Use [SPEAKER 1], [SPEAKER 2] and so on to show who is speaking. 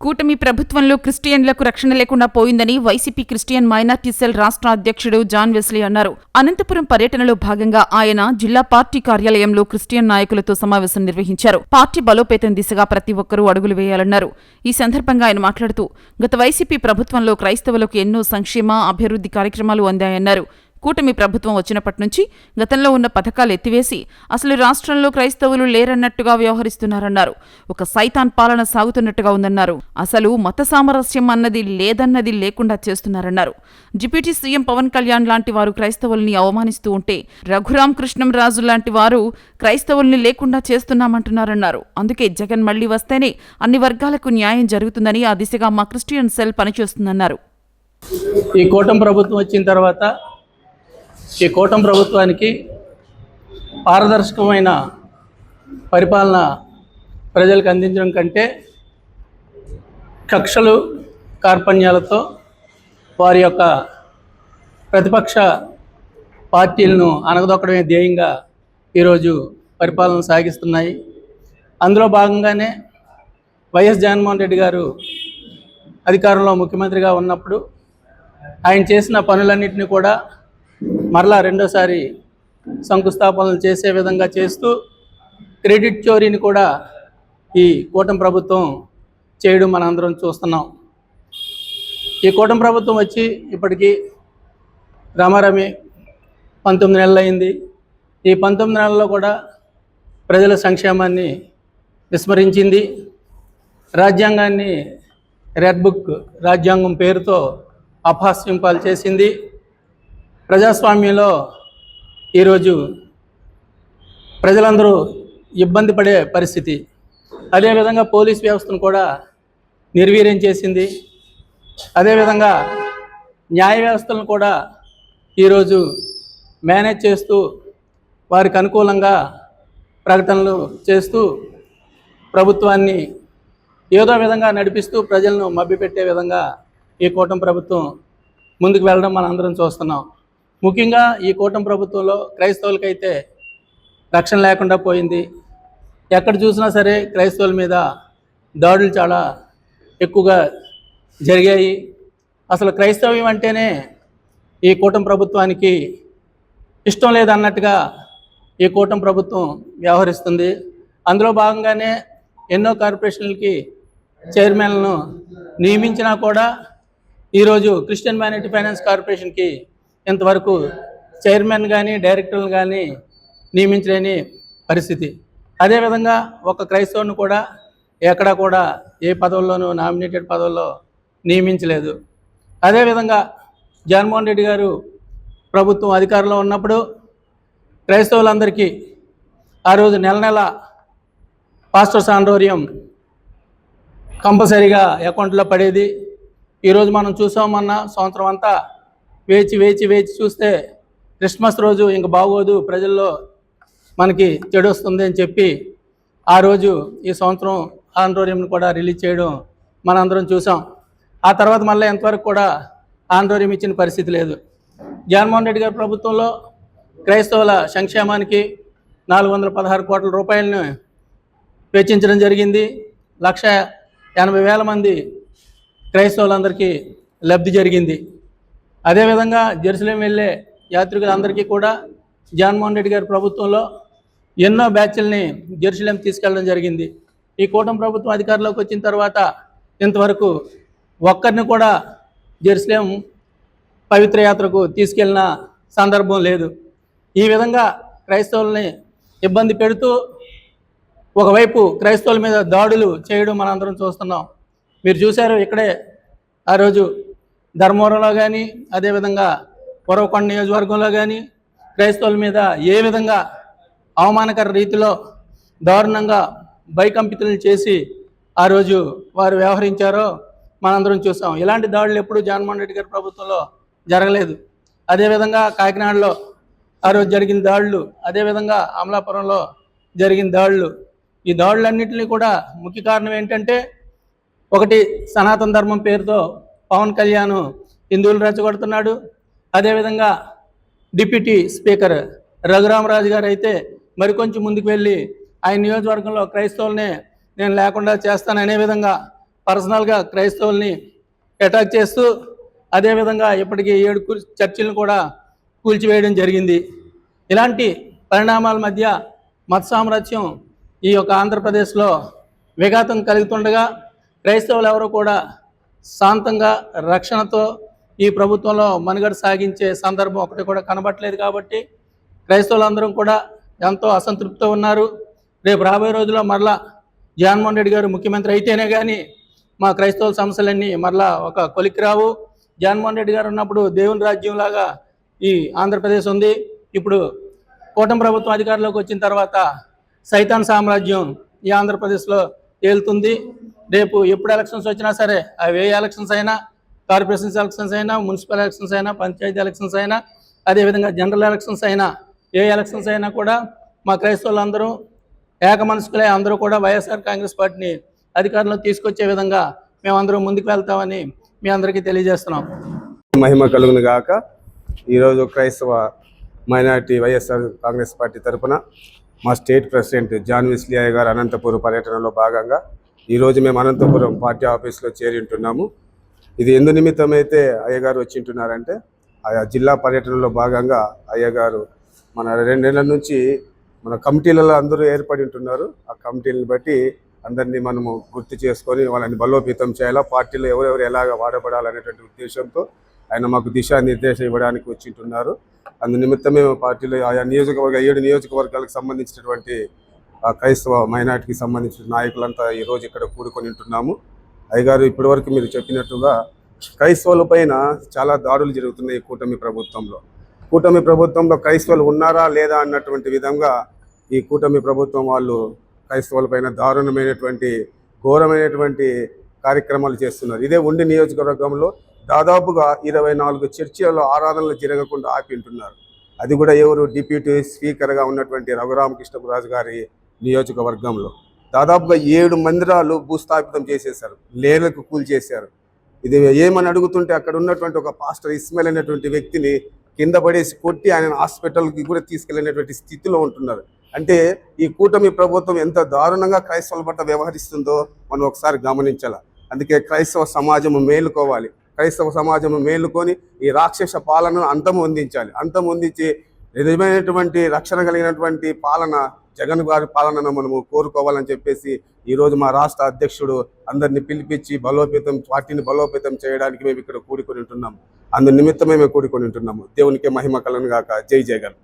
[SPEAKER 1] కూటమి ప్రభుత్వంలో క్రిస్టియన్లకు రక్షణ లేకుండా పోయిందని వైసీపీ క్రిస్టియన్ మైనార్టీ సెల్ రాష్ట్ర అధ్యక్షుడు జాన్ వెస్లీ అన్నారు. అనంతపురం పర్యటనలో భాగంగా ఆయన జిల్లా పార్టీ కార్యాలయంలో క్రిస్టియన్ నాయకులతో సమావేశం నిర్వహించారు. పార్టీ బలోపేతం దిశగా ప్రతి ఒక్కరూ అడుగులు వేయాలన్నారు. ఈ సందర్భంగా ఆయన మాట్లాడుతూ గత వైసీపీ ప్రభుత్వంలో క్రైస్తవులకు ఎన్నో సంక్షేమ, అభివృద్ధి కార్యక్రమాలు అందాయన్నారు. కూటమి ప్రభుత్వం వచ్చినప్పటి నుంచి గతంలో ఉన్న పథకాలు ఎత్తివేసి అసలు రాష్ట్రంలో క్రైస్తవులు లేరన్నట్టుగా వ్యవహరిస్తున్నారన్నారు. ఒక సైతాన్ పాలన సాగుతున్నట్టుగా ఉందన్నారు. అసలు మత సామరస్యం అన్నది లేదన్నది లేకుండా చేస్తున్నారన్నారు. డిప్యూటీ సీఎం పవన్ కళ్యాణ్ లాంటి వారు క్రైస్తవుల్ని అవమానిస్తూ ఉంటే రఘురాం కృష్ణంరాజు లాంటి వారు క్రైస్తవుల్ని లేకుండా చేస్తున్నామంటున్నారన్నారు. అందుకే జగన్ మళ్లీ వస్తేనే అన్ని వర్గాలకు న్యాయం జరుగుతుందని ఆ దిశగా మా క్రిస్టియన్ సెల్ పనిచేస్తుందన్నారు.
[SPEAKER 2] ఈ కూటమి ప్రభుత్వం వచ్చిన తర్వాత ఈ కూటమి ప్రభుత్వానికి పారదర్శకమైన పరిపాలన ప్రజలకు అందించడం కంటే కక్షలు, కార్పణ్యాలతో వారి యొక్క ప్రతిపక్ష పార్టీలను అణగదొక్కడమే ధ్యేయంగా ఈరోజు పరిపాలన సాగిస్తున్నాయి. అందులో భాగంగానే వైఎస్ జగన్మోహన్ రెడ్డి గారు అధికారంలో ముఖ్యమంత్రిగా ఉన్నప్పుడు ఆయన చేసిన పనులన్నింటినీ కూడా మరలా రెండోసారి శంకుస్థాపనలు చేసే విధంగా చేస్తూ క్రెడిట్ చోరీని కూడా ఈ కూటమి ప్రభుత్వం చేయడం మనందరం చూస్తున్నాం. ఈ కూటమి ప్రభుత్వం వచ్చి ఇప్పటికీ రామారామి 19 నెలలు అయింది. ఈ 19 నెలల్లో కూడా ప్రజల సంక్షేమాన్ని విస్మరించింది. రాజ్యాంగాన్ని రెడ్ బుక్ రాజ్యాంగం పేరుతో అపహాస్యం పాలు చేసింది. ప్రజాస్వామ్యంలో ఈరోజు ప్రజలందరూ ఇబ్బంది పడే పరిస్థితి. అదేవిధంగా పోలీస్ వ్యవస్థను కూడా నిర్వీర్యం చేసింది. అదేవిధంగా న్యాయ వ్యవస్థలను కూడా ఈరోజు మేనేజ్ చేస్తూ వారికి అనుకూలంగా ప్రకటనలు చేస్తూ ప్రభుత్వాన్ని ఏదో విధంగా నడిపిస్తూ ప్రజలను మభ్యపెట్టే విధంగా ఈ కూటమి ప్రభుత్వం ముందుకు వెళ్ళడం మనం అందరం చూస్తున్నాం. ముఖ్యంగా ఈ కూటమి ప్రభుత్వంలో క్రైస్తవులకైతే రక్షణ లేకుండా పోయింది. ఎక్కడ చూసినా సరే క్రైస్తవుల మీద దాడులు చాలా ఎక్కువగా జరిగాయి. అసలు క్రైస్తవ్యం అంటేనే ఈ కూటమి ప్రభుత్వానికి ఇష్టం లేదన్నట్టుగా ఈ కూటమి ప్రభుత్వం వ్యవహరిస్తుంది. అందులో భాగంగానే ఎన్నో కార్పొరేషన్లకి చైర్మన్లను నియమించినా కూడా ఈరోజు క్రిస్టియన్ మైనారిటీ ఫైనాన్స్ కార్పొరేషన్కి ఇంతవరకు చైర్మన్ కానీ డైరెక్టర్లు కానీ నియమించలేని పరిస్థితి. అదేవిధంగా ఒక క్రైస్తవుని కూడా ఎక్కడా కూడా ఏ పదవుల్లోనూ నామినేటెడ్ పదవుల్లో నియమించలేదు. అదేవిధంగా జగన్మోహన్ రెడ్డి గారు ప్రభుత్వం అధికారంలో ఉన్నప్పుడు క్రైస్తవులందరికీ ఆ రోజు నెల నెల పాస్టర్స్ ఆనరోరియం కంపల్సరీగా అకౌంట్లో పడేది. ఈరోజు మనం చూసామన్న సంవత్సరం అంతా వేచి వేచి వేచి చూస్తే క్రిస్మస్ రోజు ఇంక బాగోదు, ప్రజల్లో మనకి చెడు వస్తుంది అని చెప్పి ఆ రోజు ఈ సంవత్సరం ఆనరోరియంను కూడా రిలీజ్ చేయడం మనందరం చూసాం. ఆ తర్వాత మళ్ళీ ఎంతవరకు కూడా ఆనరోరియం ఇచ్చిన పరిస్థితి లేదు. జగన్మోహన్ రెడ్డి గారి ప్రభుత్వంలో క్రైస్తవుల సంక్షేమానికి 416 కోట్ల రూపాయలను వెచ్చించడం జరిగింది. 180,000 మంది క్రైస్తవులందరికీ లబ్ధి జరిగింది. అదేవిధంగా జెరూసలేం వెళ్ళే యాత్రికులందరికీ కూడా జగన్మోహన్ రెడ్డి గారి ప్రభుత్వంలో ఎన్నో బ్యాచ్ల్ని జెరూసలేం తీసుకెళ్ళడం జరిగింది. ఈ కూటమి ప్రభుత్వం అధికారంలోకి వచ్చిన తర్వాత ఇంతవరకు ఒక్కరిని కూడా జెరూసలేం పవిత్ర యాత్రకు తీసుకెళ్ళిన సందర్భం లేదు. ఈ విధంగా క్రైస్తవుల్ని ఇబ్బంది పెడుతూ ఒకవైపు క్రైస్తవుల మీద దాడులు చేయడం మనందరం చూస్తున్నాం. మీరు చూశారు, ఇక్కడే ఆ రోజు ధర్మవరంలో కానీ అదేవిధంగా ఉరవకొండ నియోజకవర్గంలో కానీ క్రైస్తవుల మీద ఏ విధంగా అవమానకర రీతిలో దారుణంగా భయకంపితులను చేసి ఆ రోజు వారు వ్యవహరించారో మనందరం చూసాం. ఇలాంటి దాడులు ఎప్పుడూ జగన్మోహన్ రెడ్డి గారి ప్రభుత్వంలో జరగలేదు. అదేవిధంగా కాకినాడలో ఆ రోజు జరిగిన దాడులు, అదేవిధంగా అమలాపురంలో జరిగిన దాడులు, ఈ దాడులన్నింటినీ కూడా ముఖ్య కారణం ఏంటంటే ఒకటి సనాతన ధర్మం పేరుతో పవన్ కళ్యాణ్ హిందువులు రెచ్చగొడుతున్నాడు. అదేవిధంగా డిప్యూటీ స్పీకర్ రఘురామరాజు గారు అయితే మరికొంచెం ముందుకు వెళ్ళి ఆయన నియోజకవర్గంలో క్రైస్తవులనే నేను లేకుండా చేస్తాననే విధంగా పర్సనల్గా క్రైస్తవుల్ని అటాక్ చేస్తూ అదేవిధంగా ఇప్పటికీ 7 చర్చిలను కూడా కూల్చివేయడం జరిగింది. ఇలాంటి పరిణామాల మధ్య మత సామ్రాజ్యం ఈ యొక్క ఆంధ్రప్రదేశ్లో విఘాతం కలుగుతుండగా క్రైస్తవులు ఎవరు కూడా శాంతంగా రక్షణతో ఈ ప్రభుత్వంలో మనుగడ సాగించే సందర్భం ఒకటి కూడా కనబట్టలేదు. కాబట్టి క్రైస్తవులందరూ కూడా ఎంతో అసంతృప్తితో ఉన్నారు. రేపు రాబోయే రోజుల్లో మరలా జగన్మోహన్ రెడ్డి గారు ముఖ్యమంత్రి అయితేనే కానీ మా క్రైస్తవుల సమస్యలన్నీ మరలా ఒక కొలిక్కి రావు. జగన్మోహన్ రెడ్డి గారు ఉన్నప్పుడు దేవుని రాజ్యంలాగా ఈ ఆంధ్రప్రదేశ్ ఉంది. ఇప్పుడు కూటమి ప్రభుత్వం అధికారంలోకి వచ్చిన తర్వాత సైతాన్ సామ్రాజ్యం ఈ ఆంధ్రప్రదేశ్లో ఏలుతుంది. రేపు ఎప్పుడు ఎలక్షన్స్ వచ్చినా సరే, అవి ఏ ఎలక్షన్స్ అయినా, కార్పొరేషన్స్ ఎలక్షన్స్ అయినా, మున్సిపల్ ఎలక్షన్స్ అయినా, పంచాయతీ ఎలక్షన్స్ అయినా, అదేవిధంగా జనరల్ ఎలక్షన్స్ అయినా, ఏ ఎలక్షన్స్ అయినా కూడా మా క్రైస్తవులందరూ ఏక మనసుకులే అందరూ కూడా వైఎస్ఆర్ కాంగ్రెస్ పార్టీని అధికారంలో తీసుకొచ్చే విధంగా మేమందరం ముందుకు వెళ్తామని మీ అందరికీ తెలియజేస్తున్నాం.
[SPEAKER 3] మహిమ కలుగును గాక. ఈరోజు క్రైస్తవ మైనారిటీ వైఎస్ఆర్ కాంగ్రెస్ పార్టీ తరఫున మా స్టేట్ ప్రెసిడెంట్ జాన్ వెస్లీ అయ్య గారు అనంతపురం పర్యటనలో భాగంగా ఈరోజు మేము అనంతపురం పార్టీ ఆఫీస్లో చేరి ఉంటున్నాము. ఇది ఎందు నిమిత్తమైతే అయ్యగారు వచ్చి ఉంటున్నారంటే, ఆయా జిల్లా పర్యటనలో భాగంగా అయ్యగారు మన 2 నెలల నుంచి మన కమిటీలలో అందరూ ఏర్పడి ఉంటున్నారు. ఆ కమిటీలను బట్టి అందరినీ మనము గుర్తు చేసుకొని వాళ్ళని బలోపేతం చేయాలా, పార్టీలో ఎవరెవరు ఎలాగ వాడబడాలనేటువంటి ఉద్దేశంతో ఆయన మాకు దిశానిర్దేశం ఇవ్వడానికి వచ్చింటున్నారు. అందు నిమిత్తమే పార్టీలో ఆయా 7 నియోజకవర్గాలకు సంబంధించినటువంటి క్రైస్తవ మైనార్టీకి సంబంధించిన నాయకులంతా ఈరోజు ఇక్కడ కూడుకొని ఉంటున్నాము. అయ్యగారు ఇప్పటివరకు మీరు చెప్పినట్టుగా క్రైస్తవుల పైన చాలా దాడులు జరుగుతున్నాయి కూటమి ప్రభుత్వంలో క్రైస్తవులు ఉన్నారా లేదా అన్నటువంటి విధంగా ఈ కూటమి ప్రభుత్వం వాళ్ళు క్రైస్తవుల పైన దారుణమైనటువంటి ఘోరమైనటువంటి కార్యక్రమాలు చేస్తున్నారు. ఇదే ఉండి నియోజకవర్గంలో దాదాపుగా 24 చర్చిలలో ఆరాధనలు జరగకుండా ఆపింటున్నారు. అది కూడా ఎవరు డిప్యూటీ స్పీకర్గా ఉన్నటువంటి రఘురామకృష్ణరాజు గారి నియోజకవర్గంలో దాదాపుగా 7 మందిరాలు భూస్థాపితం చేసేశారు, లేలకు కూల్చేశారు. ఇది ఏమని అడుగుతుంటే అక్కడ ఉన్నటువంటి ఒక పాస్టర్ ఇస్మాయిల్ అనేటువంటి వ్యక్తిని కింద పడేసి కొట్టి ఆయన హాస్పిటల్కి కూడా తీసుకెళ్ళినటువంటి స్థితిలో ఉంటున్నారు. అంటే ఈ కూటమి ప్రభుత్వం ఎంత దారుణంగా క్రైస్తవుల పట్ల వ్యవహరిస్తుందో మనం ఒకసారి గమనించాలి. అందుకే క్రైస్తవ సమాజం మేలుకోవాలి. క్రైస్తవ సమాజం మేలుకొని ఈ రాక్షస పాలనను అంతమొందించి నిజమైనటువంటి రక్షణ కలిగినటువంటి పాలన, జగన్ గారి పాలనను మనము కోరుకోవాలని చెప్పేసి ఈరోజు మా రాష్ట్ర అధ్యక్షుడు అందరినీ పిలిపించి పార్టీని బలోపేతం చేయడానికి మేము ఇక్కడ కూడుకొని ఉంటున్నాము. అందు నిమిత్తమే మేము కూడుకొని ఉంటున్నాము. దేవునికి మహిమ కలుగును గాక. జై జగన్.